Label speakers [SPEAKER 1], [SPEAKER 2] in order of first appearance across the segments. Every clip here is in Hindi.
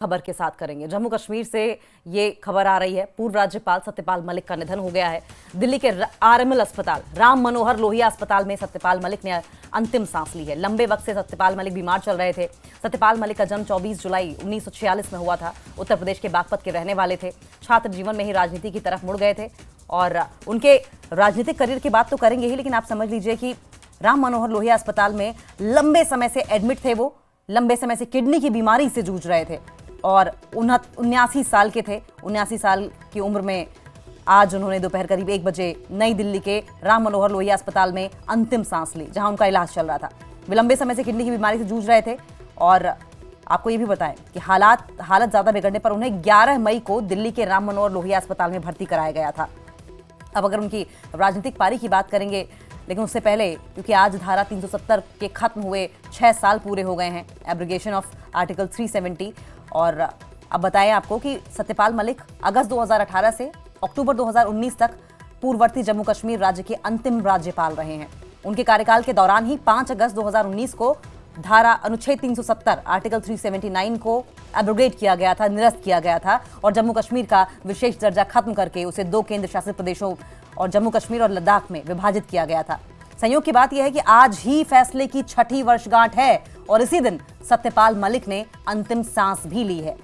[SPEAKER 1] खबर के साथ करेंगे। जम्मू कश्मीर से ये खबर आ रही है, पूर्व राज्यपाल सत्यपाल मलिक का निधन हो गया है। दिल्ली के आरएमएल अस्पताल, राम मनोहर लोहिया अस्पताल में सत्यपाल मलिक ने अंतिम सांस ली है। लंबे वक्त से सत्यपाल मलिक बीमार चल रहे थे। सत्यपाल मलिक का जन्म 24 जुलाई 1946 में हुआ था। उत्तर प्रदेश के बागपत के रहने वाले थे। छात्र जीवन में ही राजनीति की तरफ मुड़ गए थे और उनके राजनीतिक करियर की बात तो करेंगे ही, लेकिन आप समझ लीजिए कि राम मनोहर लोहिया अस्पताल में लंबे समय से एडमिट थे। वो लंबे समय से किडनी की बीमारी से जूझ रहे थे और 79 साल के थे। 79 साल की उम्र में आज उन्होंने दोपहर करीब 1 बजे नई दिल्ली के राम मनोहर लोहिया अस्पताल में अंतिम सांस ली, जहां उनका इलाज चल रहा था। वे लंबे समय से किडनी की बीमारी से जूझ रहे थे और आपको ये भी बताएं कि हालत ज्यादा बिगड़ने पर उन्हें 11 मई को दिल्ली के राम मनोहर लोहिया अस्पताल में भर्ती कराया गया था। अब अगर उनकी राजनीतिक पारी की बात करेंगे, लेकिन उससे पहले, क्योंकि आज धारा 370 के खत्म हुए 6 साल पूरे हो गए हैं, एब्रोगेशन ऑफ आर्टिकल 370। और अब बताएं आपको कि सत्यपाल मलिक अगस्त 2018 से अक्टूबर 2019 तक पूर्ववर्ती जम्मू कश्मीर राज्य के अंतिम राज्यपाल रहे हैं। उनके कार्यकाल के दौरान ही 5 अगस्त 2019 को धारा अनुच्छेद 370 आर्टिकल 379 को एब्रोगेट किया गया था, निरस्त किया गया था और जम्मू कश्मीर का विशेष दर्जा खत्म करके उसे 2 केंद्र शासित प्रदेशों और जम्मू कश्मीर और लद्दाख में विभाजित किया गया था। संयोग की बात यह है कि आज ही फैसले की 6ठी वर्षगांठ है और इसी दिन सत्यपाल मलिक ने अंतिम सांस भी ली है।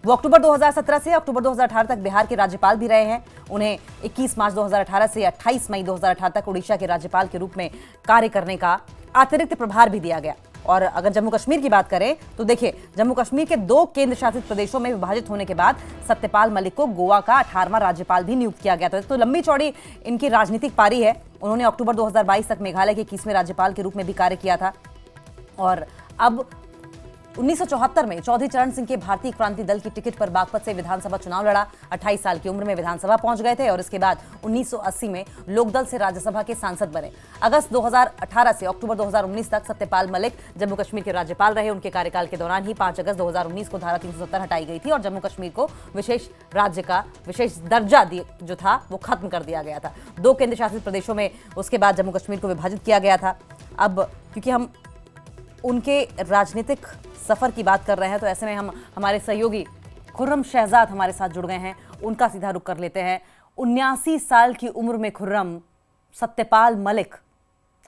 [SPEAKER 1] वो अक्टूबर 2017 से अक्टूबर 2018 तक बिहार के राज्यपाल भी रहे हैं। उन्हें 21 मार्च 2018 से 28 मई 2018 तक उड़ीसा के राज्यपाल के रूप में कार्य करने का अतिरिक्त प्रभार भी दिया गया। और अगर जम्मू कश्मीर की बात करें तो देखिए, जम्मू कश्मीर के 2 केंद्र शासित प्रदेशों में विभाजित होने के बाद सत्यपाल मलिक को गोवा का 18वां राज्यपाल भी नियुक्त किया गया था। तो लंबी चौड़ी इनकी राजनीतिक पारी है। उन्होंने अक्टूबर 2022 तक मेघालय के 21वें राज्यपाल के रूप में भी कार्य किया था और अब 1974 में चौधरी चरण सिंह के भारतीय क्रांति दल की टिकट पर बागपत से विधानसभा चुनाव लड़ा। 28 साल की उम्र में विधानसभा पहुंच गए थे और इसके बाद 1980 में लोकदल से राज्यसभा के सांसद बने। अगस्त 2018 से अक्टूबर 2019 तक सत्यपाल मलिक जम्मू कश्मीर के राज्यपाल रहे। उनके कार्यकाल के दौरान ही 5 अगस्त 2019 को धारा 370 हटाई गई थी और जम्मू कश्मीर को विशेष राज्य का विशेष दर्जा जो था वो खत्म कर दिया गया था। 2 केंद्र शासित प्रदेशों में उसके बाद जम्मू कश्मीर को विभाजित किया गया था। अब क्योंकि हम उनके राजनीतिक सफर की बात कर रहे हैं तो ऐसे में हम हमारे सहयोगी खुर्रम शहजाद हमारे साथ जुड़ गए हैं, उनका सीधा रुख कर लेते हैं। 79 साल की उम्र में खुर्रम सत्यपाल मलिक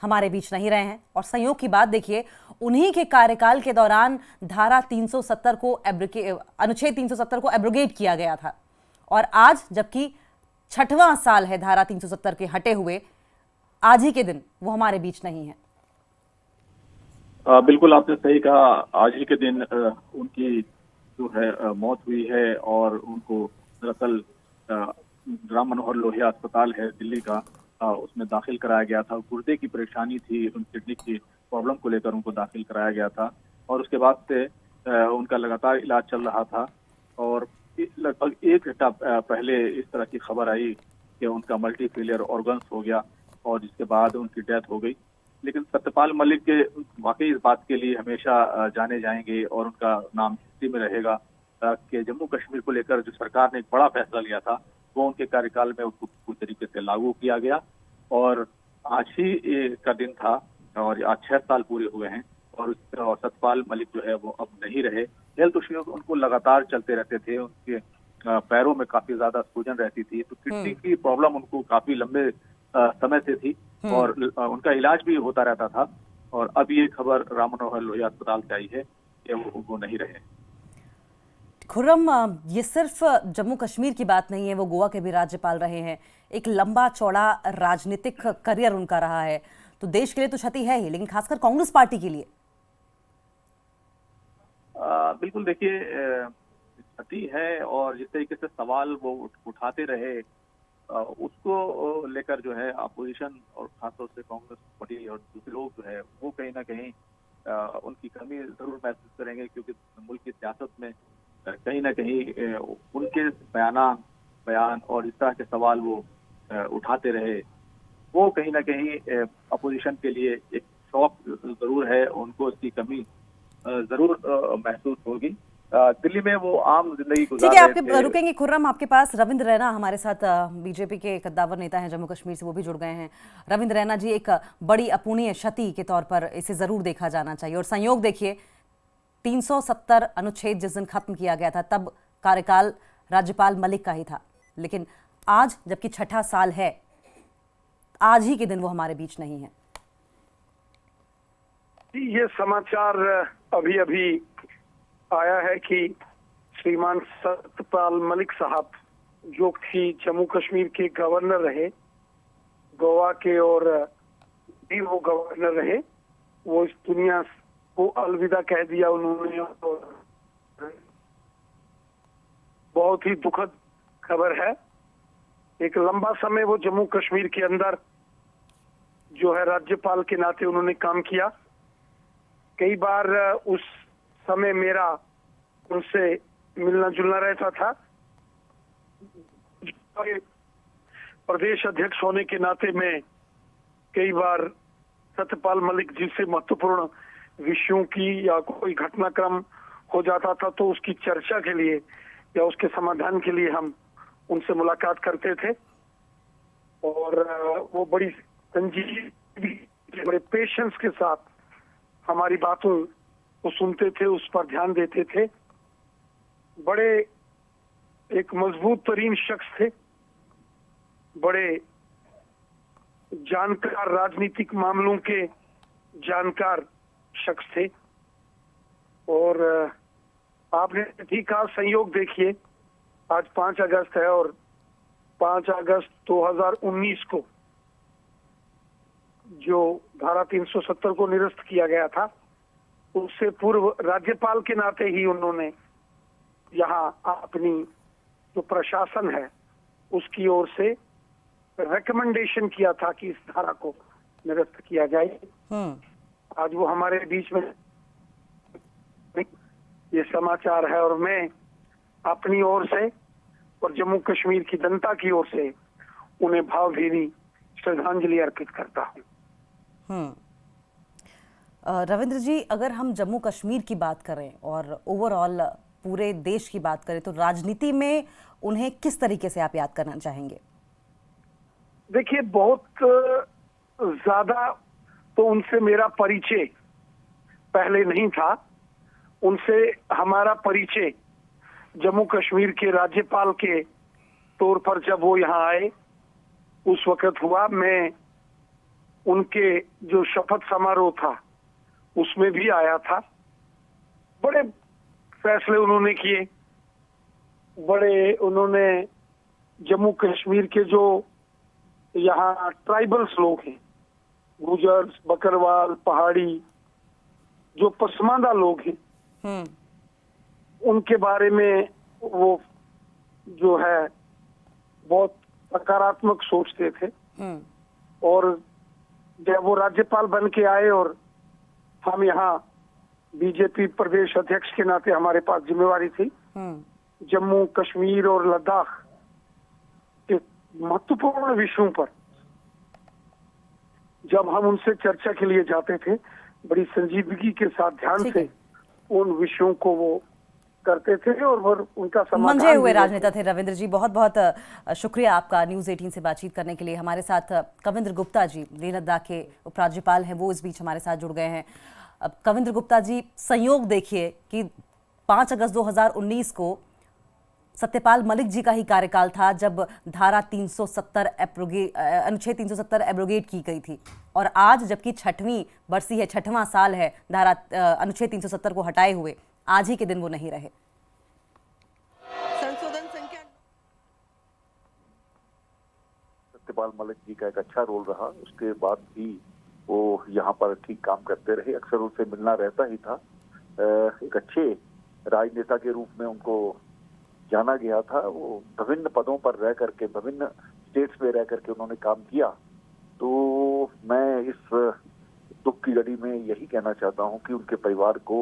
[SPEAKER 1] हमारे बीच नहीं रहे हैं और संयोग की बात देखिए, उन्हीं के कार्यकाल के दौरान धारा 370 को अनुच्छेद 370 को एब्रोगेट किया गया था और आज जबकि 6वां साल है धारा 370 के हटे हुए, आज ही के दिन वो हमारे बीच नहीं है।
[SPEAKER 2] बिल्कुल आपने सही कहा। आज ही के दिन उनकी जो है मौत हुई है और उनको दरअसल राम मनोहर लोहिया अस्पताल है दिल्ली का, उसमें दाखिल कराया गया था। गुर्दे की परेशानी थी, किडनी की प्रॉब्लम को लेकर उनको दाखिल कराया गया था और उसके बाद से उनका लगातार इलाज चल रहा था और लगभग 1 घंटा पहले इस तरह की खबर आई कि उनका मल्टी फेलियर ऑर्गन्स हो गया और जिसके बाद उनकी डेथ हो गई। लेकिन सत्यपाल मलिक के वाकई इस बात के लिए हमेशा जाने जाएंगे और उनका नाम हिस्ट्री में रहेगा कि जम्मू कश्मीर को लेकर जो सरकार ने एक बड़ा फैसला लिया था वो उनके कार्यकाल में उसको पूरी तरीके से लागू किया गया और आज ही का दिन था और आज 6 साल पूरे हुए हैं और सत्यपाल मलिक जो है वो अब नहीं रहे। हेल्थ इश्यूज उनको लगातार चलते रहते थे, उनके पैरों में काफी ज्यादा सूजन रहती थी, तो किडनी की प्रॉब्लम उनको काफी लंबे समय से थी और उनका इलाज भी होता रहता था और अब ये खबर राम मनोहर लोहिया अस्पताल से आई है कि वो नहीं रहे।
[SPEAKER 1] खुर्रम, ये सिर्फ जम्मू कश्मीर की बात नहीं है, वो गोवा के भी राज्यपाल रहे हैं। एक लंबा चौड़ा राजनीतिक करियर उनका रहा है, तो देश के लिए तो क्षति है ही, लेकिन खासकर कांग्रेस पार्टी के लिए।
[SPEAKER 2] बिल्कुल, देखिए क्षति है और जिस तरीके से सवाल वो उठाते रहे उसको लेकर जो है अपोजिशन और खासतौर से कांग्रेस पार्टी और दूसरे लोग जो है वो कहीं ना कहीं उनकी कमी जरूर महसूस करेंगे, क्योंकि मुल्क की सियासत में कहीं ना कहीं उनके बयान और इस तरह के सवाल वो उठाते रहे, वो कहीं ना कहीं अपोजिशन के लिए एक शौक जरूर है, उनको इसकी कमी जरूर महसूस होगी। दिल्ली में वो आम जिंदगी गुजार रहे थे।
[SPEAKER 1] ठीक है, आपके रुकेंगे खुर्रम, आपके पास रविंद्र रैना हमारे साथ बीजेपी के कद्दावर नेता हैं जम्मू कश्मीर से, वो भी जुड़ गए हैं। रविंद्र रैना जी, एक बड़ी अपूर्णीय क्षति के तौर पर इसे जरूर देखा जाना चाहिए और संयोग देखिए 370 अनुच्छेद जिस दिन खत्म किया गया था तब कार्यकाल राज्यपाल मलिक का ही था, लेकिन आज जबकि छठा साल है, आज ही के दिन वो हमारे बीच नहीं है।
[SPEAKER 3] ये समाचार अभी अभी आया है कि श्रीमान सत्यपाल मलिक साहब, जो कि जम्मू कश्मीर के गवर्नर रहे, गोवा के, और भी वो गवर्नर रहे, वो इस दुनिया को अलविदा कह दिया उन्होंने। और बहुत ही दुखद खबर है। एक लंबा समय वो जम्मू कश्मीर के अंदर जो है राज्यपाल के नाते उन्होंने काम किया। कई बार उस समय मेरा उनसे मिलना जुलना रहता था। प्रदेश अध्यक्ष होने के नाते में कई बार सत्यपाल मलिक जी से महत्वपूर्ण विषयों की या कोई घटनाक्रम हो जाता था तो उसकी चर्चा के लिए या उसके समाधान के लिए हम उनसे मुलाकात करते थे। और वो बड़ी संजीदगी, बड़े पेशेंस के साथ हमारी बातों को सुनते थे, उस पर ध्यान देते थे। बड़े एक मजबूत तरीन शख्स थे, बड़े जानकार, राजनीतिक मामलों के जानकार शख्स थे। और आपने ठीक कहा, संयोग देखिए, आज 5 अगस्त है और 5 अगस्त 2019 को जो धारा 370 को निरस्त किया गया था, उससे पूर्व राज्यपाल के नाते ही उन्होंने यहाँ अपनी जो प्रशासन है उसकी ओर से रिकमेंडेशन किया था कि इस धारा को निरस्त किया जाए। आज वो हमारे बीच में ये समाचार है और मैं अपनी ओर से और जम्मू कश्मीर की जनता की ओर से उन्हें भावभीनी श्रद्धांजलि अर्पित करता हूँ।
[SPEAKER 1] रविंद्र जी, अगर हम जम्मू कश्मीर की बात करें और ओवरऑल पूरे देश की बात करें तो राजनीति में उन्हें किस तरीके से आप याद करना चाहेंगे?
[SPEAKER 3] देखिए, बहुत ज्यादा तो उनसे मेरा परिचय पहले नहीं था। उनसे हमारा परिचय जम्मू कश्मीर के राज्यपाल के तौर पर जब वो यहाँ आए उस वक्त हुआ। मैं उनके जो शपथ समारोह था उसमें भी आया था। बड़े फैसले उन्होंने किए, बड़े उन्होंने जम्मू कश्मीर के जो यहाँ ट्राइबल्स लोग हैं, गुजर, बकरवाल, पहाड़ी, जो पसमानदा लोग हैं, उनके बारे में वो जो है बहुत सकारात्मक सोचते थे। और जब वो राज्यपाल बन के आए और हम यहाँ बीजेपी प्रदेश अध्यक्ष के नाते हमारे पास जिम्मेवारी थी, जम्मू कश्मीर और लद्दाख के महत्वपूर्ण विषयों पर जब हम उनसे चर्चा के लिए जाते थे, बड़ी संजीदगी के साथ ध्यान से उन विषयों को वो करते थे और उनका समाधान
[SPEAKER 1] मंझे हुए राजनेता थे। रविंद्र जी, बहुत बहुत शुक्रिया आपका न्यूज़ 18 से बातचीत करने के लिए। हमारे साथ कविंद्र गुप्ता जी, लेह लद्दाख के उपराज्यपाल हैं, वो इस बीच हमारे साथ जुड़ गए हैं। कविंद्र गुप्ता जी, संयोग देखिए कि 5 अगस्त 2019 को सत्यपाल मलिक जी का ही कार्यकाल था जब धारा 370 अनुच्छेद 370 एब्रोगेट की गई थी, और आज जबकि छठवीं बरसी है, छठवां साल है धारा अनुच्छेद 370 को हटाए हुए, आज ही के दिन वो नहीं रहे।
[SPEAKER 4] संशोधन संख्या
[SPEAKER 5] सत्यपाल मलिक जी का एक अच्छा रोल रहा, उसके बाद भी वो यहाँ पर ठीक काम करते रहे। अक्सर उनसे मिलना रहता ही था। एक अच्छे राजनेता के रूप में उनको जाना गया था। वो विभिन्न पदों पर रह करके, विभिन्न स्टेट्स में रह करके उन्होंने काम किया। तो मैं इस दुख की घड़ी में यही कहना चाहता हूँ कि उनके परिवार को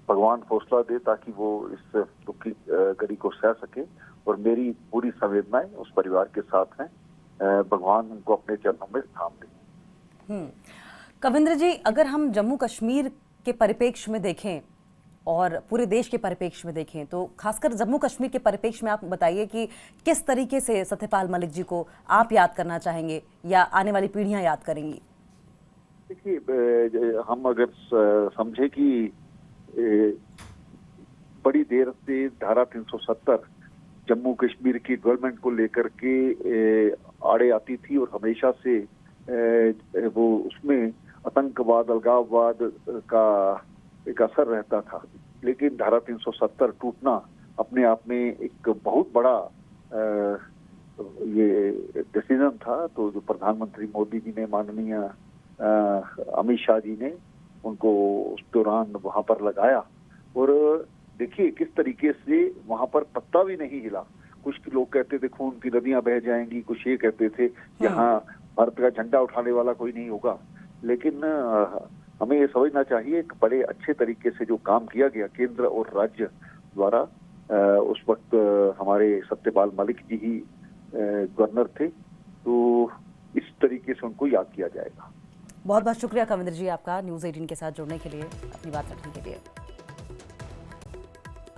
[SPEAKER 5] भगवान हौसला दे ताकि वो इस दुख की घड़ी को सह सके, और मेरी पूरी संवेदनाएं उस परिवार के साथ हैं। भगवान उनको अपने चरणों में थाम दे।
[SPEAKER 1] कविंद्र जी, अगर हम जम्मू कश्मीर के परिप्रेक्ष्य में देखें और पूरे देश के परिप्रेक्ष्य में देखें तो खासकर जम्मू कश्मीर के परिप्रेक्ष्य में आप बताइए कि किस तरीके से सत्यपाल मलिक जी को आप याद करना चाहेंगे या आने वाली पीढ़ियां याद करेंगी?
[SPEAKER 5] देखिए, हम अगर समझे कि बड़ी देर से धारा 370 जम्मू कश्मीर की डेवलपमेंट को लेकर के आड़े आती थी और हमेशा से वो उसमें आतंकवाद, अलगाववाद का एक असर रहता था। लेकिन धारा 370 टूटना अपने आप में एक बहुत बड़ा ये डिसीजन था। तो जो प्रधानमंत्री मोदी जी ने, माननीय अमित शाह जी ने उनको उस दौरान वहां पर लगाया, और देखिए किस तरीके से वहां पर पत्ता भी नहीं हिला। कुछ लोग कहते थे खून की नदियां बह जाएंगी, कुछ ये कहते थे यहाँ भारत का झंडा उठाने वाला कोई नहीं होगा। लेकिन हमें ये समझना चाहिए कि बड़े अच्छे तरीके से जो काम किया गया केंद्र और राज्य द्वारा, उस वक्त हमारे सत्यपाल मलिक जी ही गवर्नर थे, तो इस तरीके से उनको याद किया जाएगा।
[SPEAKER 1] बहुत बहुत शुक्रिया कविंद्र जी आपका न्यूज़ 18 के साथ जुड़ने के लिए, अपनी बात रखने के लिए।